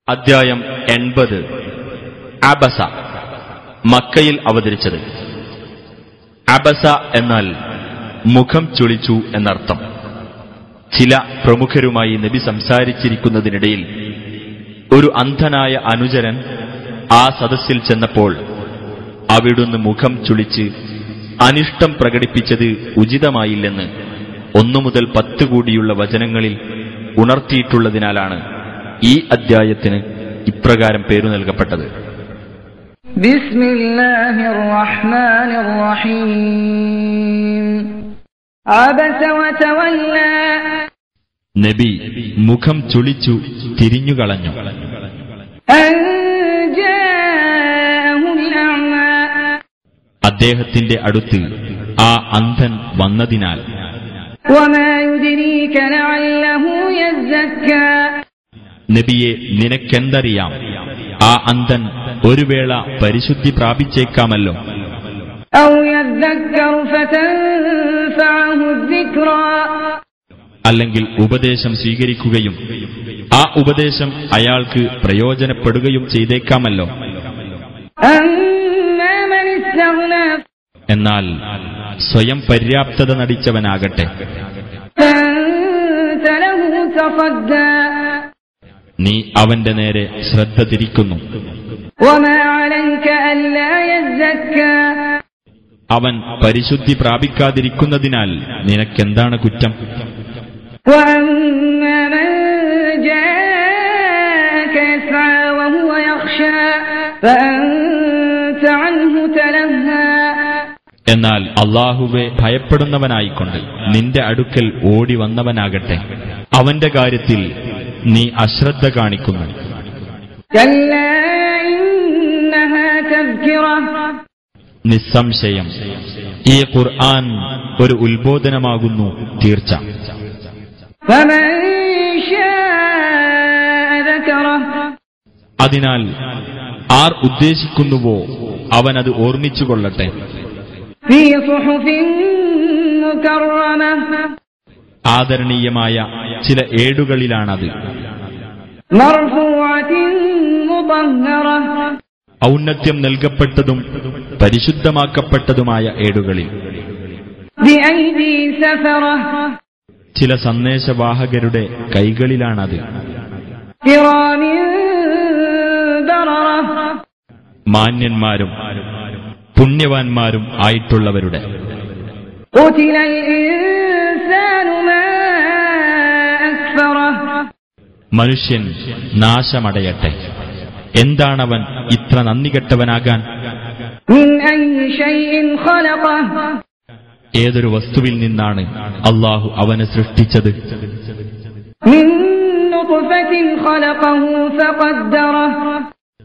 അദ്ധ്യായം 80 അബസ. മക്കയിൽ അവതരിച്ചത്. അബസ എന്നാൽ മുഖം ചുളിച്ചു എന്നർത്ഥം. ചില പ്രമുഖരുമായി നബി സംസാരിച്ചിരിക്കുന്നതിനിടയിൽ ഒരു അന്ധനായ അനുചരൻ ആ സദസ്സിൽ ചെന്നപ്പോൾ അവിടുന്ന് മുഖം ചുളിച്ച് അനിഷ്ടം പ്രകടിപ്പിച്ചത് ഉചിതമായില്ലെന്ന് 1 മുതൽ 10 കൂടിയുള്ള വചനങ്ങളിൽ ഉണർത്തിയിട്ടുള്ളതിനാലാണ് ഈ അദ്ധ്യായത്തിന് ഇപ്രകാരം പേരു നൽകപ്പെട്ടത്. ബിസ്മില്ലാഹിർ റഹ്മാനിർ റഹീം. അബസ വതവല്ല. നബി മുഖം ചുളിച്ചു തിരിഞ്ഞുകളഞ്ഞു. അദ്ദേഹത്തിന്റെ അടുത്ത് ആ അന്ധൻ വന്നതിനാൽ. നബിയെ, നിനക്കെന്തറിയാം, ആ അന്ധൻ ഒരു വേള പരിശുദ്ധി പ്രാപിച്ചേക്കാമല്ലോ. അല്ലെങ്കിൽ ഉപദേശം സ്വീകരിക്കുകയും ആ ഉപദേശം അയാൾക്ക് പ്രയോജനപ്പെടുകയും ചെയ്തേക്കാമല്ലോ. എന്നാൽ സ്വയം പര്യാപ്തത നടിച്ചവനാകട്ടെ, നീ അവന്റെ നേരെ ശ്രദ്ധ തിരിക്കുന്നു. അവൻ പരിശുദ്ധി പ്രാപിക്കാതിരിക്കുന്നതിനാൽ നിനക്കെന്താണ് കുറ്റം? എന്നാൽ അല്ലാഹുവെ ഭയപ്പെടുന്നവനായിക്കൊണ്ട് നിന്റെ അടുക്കൽ ഓടി വന്നവനാകട്ടെ, അവന്റെ കാര്യത്തിൽ നീ അശ്രദ്ധ കാണിക്കുന്നു. നിസ്സംശയം ഈ ഖുർആൻ ഒരു ഉത്ബോധനമാകുന്നു തീർച്ച. അതിനാൽ ആർ ഉദ്ദേശിക്കുന്നുവോ അവനത് ഓർമ്മിച്ചുകൊള്ളട്ടെ. ആദരണീയമായ ചില ഏടുകളിലാണത്. ഔന്നത്യം നൽകപ്പെട്ടതും പരിശുദ്ധമാക്കപ്പെട്ടതുമായ ഏടുകളിൽ. ചില സന്ദേശവാഹകരുടെ കൈകളിലാണത്. മാന്യന്മാരും പുണ്യവാന്മാരും ആയിട്ടുള്ളവരുടെ. മനുഷ്യൻ നാശമടയട്ടെ, എന്താണവൻ ഇത്ര നന്ദികെട്ടവനാകാൻ? ഏതൊരു വസ്തുവിൽ നിന്നാണ് അല്ലാഹു അവനെ സൃഷ്ടിച്ചത്?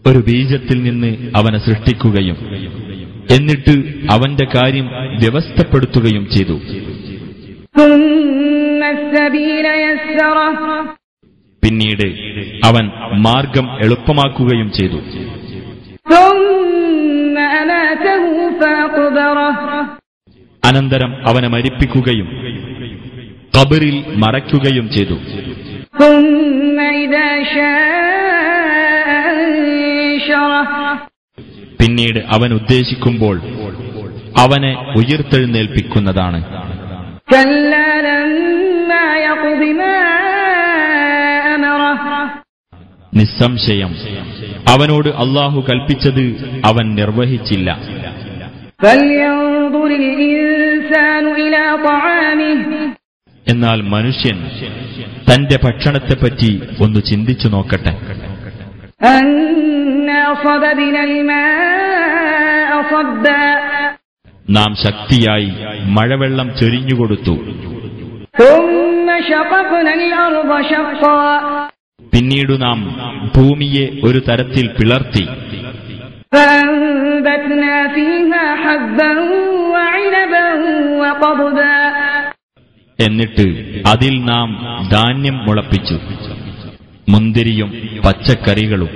ഒരു ബീജത്തിൽ നിന്ന് അവനെ സൃഷ്ടിക്കുകയും എന്നിട്ട് അവന്റെ കാര്യം വ്യവസ്ഥപ്പെടുത്തുകയും ചെയ്തു. പിന്നീട് അവൻ മാർഗം എളുപ്പമാക്കുകയും ചെയ്തു. അനന്തരം അവനെ മരിപ്പിക്കുകയും ഖബറിൽ മറയ്ക്കുകയും ചെയ്തു. പിന്നീട് അവൻ ഉദ്ദേശിക്കുമ്പോൾ അവനെ ഉയിർത്തെഴുന്നേൽപ്പിക്കുന്നതാണ്. നിസ്സംശയം അവനോട് അല്ലാഹു കൽപ്പിച്ചത് അവൻ നിർവഹിച്ചില്ല. എന്നാൽ മനുഷ്യൻ തന്റെ ഭക്ഷണത്തെപ്പറ്റി ഒന്ന് ചിന്തിച്ചു നോക്കട്ടെ. നാം ശക്തിയായി മഴവെള്ളം ചൊരിഞ്ഞുകൊടുത്തു. പിന്നീട് നാം ഭൂമിയെ ഒരു തരത്തിൽ പിളർത്തി. എന്നിട്ട് അതിൽ നാം ധാന്യം മുളപ്പിച്ചു, മുന്തിരിയും പച്ചക്കറികളും,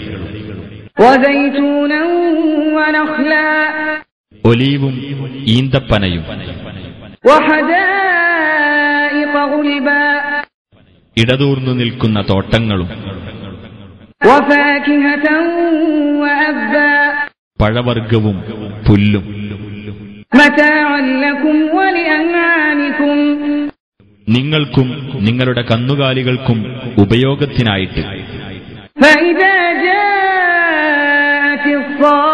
ഒലീവും ഈന്തപ്പനയും, ഇടതൂർന്നു നിൽക്കുന്ന തോട്ടങ്ങളും. وفاكهة وأبا പഴവർഗ്ഗവും പുല്ലും. متاعا لكم ولأنعامكم നിങ്ങൾക്കും നിങ്ങളുടെ കന്നുകാലികൾക്കും ഉപയോഗത്തിനായിട്ട്. فإذا جاءت الصاخة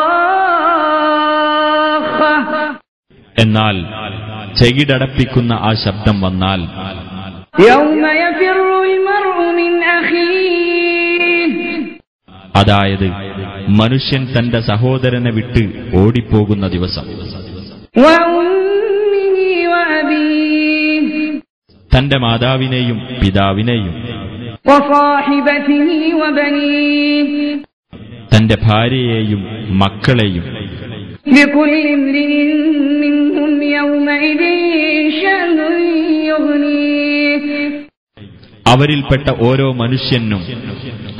എന്നാൽ ചെകിടടപ്പിക്കുന്ന ആ ശബ്ദം വന്നാൽ يوم يفر المرء من أخيه അതായത് മനുഷ്യൻ തന്റെ സഹോദരനെ വിട്ട് ഓടിപ്പോകുന്ന ദിവസം. وأمه وأبيه തന്റെ മാതാവിനെയും പിതാവിനെയും وصاحبته وبنيه തന്റെ ഭാര്യയെയും മക്കളെയും. لكل امرئ منهم يومئذ شأن يغنيه അവരിൽപ്പെട്ട ഓരോ മനുഷ്യനും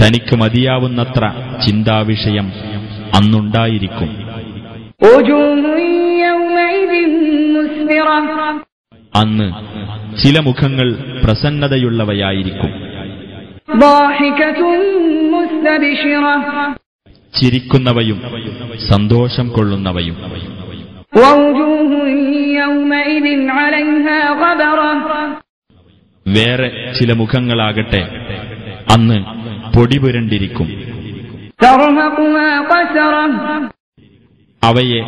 തനിക്ക് മതിയാവുന്നത്ര ചിന്താവിഷയം അന്നുണ്ടായിരിക്കും. وجوه يومئذ مسفرة അന്ന് ചില മുഖങ്ങൾ പ്രസന്നതയുള്ളവയായിരിക്കും. ضاحكة مستبشرة ചിരിക്കുന്നവയും സന്തോഷം കൊള്ളുന്നവയും. ووجوه يومئذ عليها غبرة വേറെ ചില മുഖങ്ങളാകട്ടെ അന്ന് പൊടിപുരണ്ടിരിക്കും. ترهقها قترة അവയെ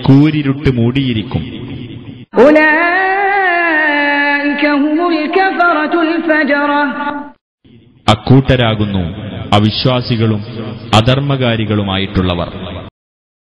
കൂരിരുട്ട് മൂടിയിരിക്കും. أولئك هم الكفرة الفجرة അക്കൂട്ടരാകുന്നു അവിശ്വാസികളും അധർമ്മകാരികളുമായിട്ടുള്ളവർ.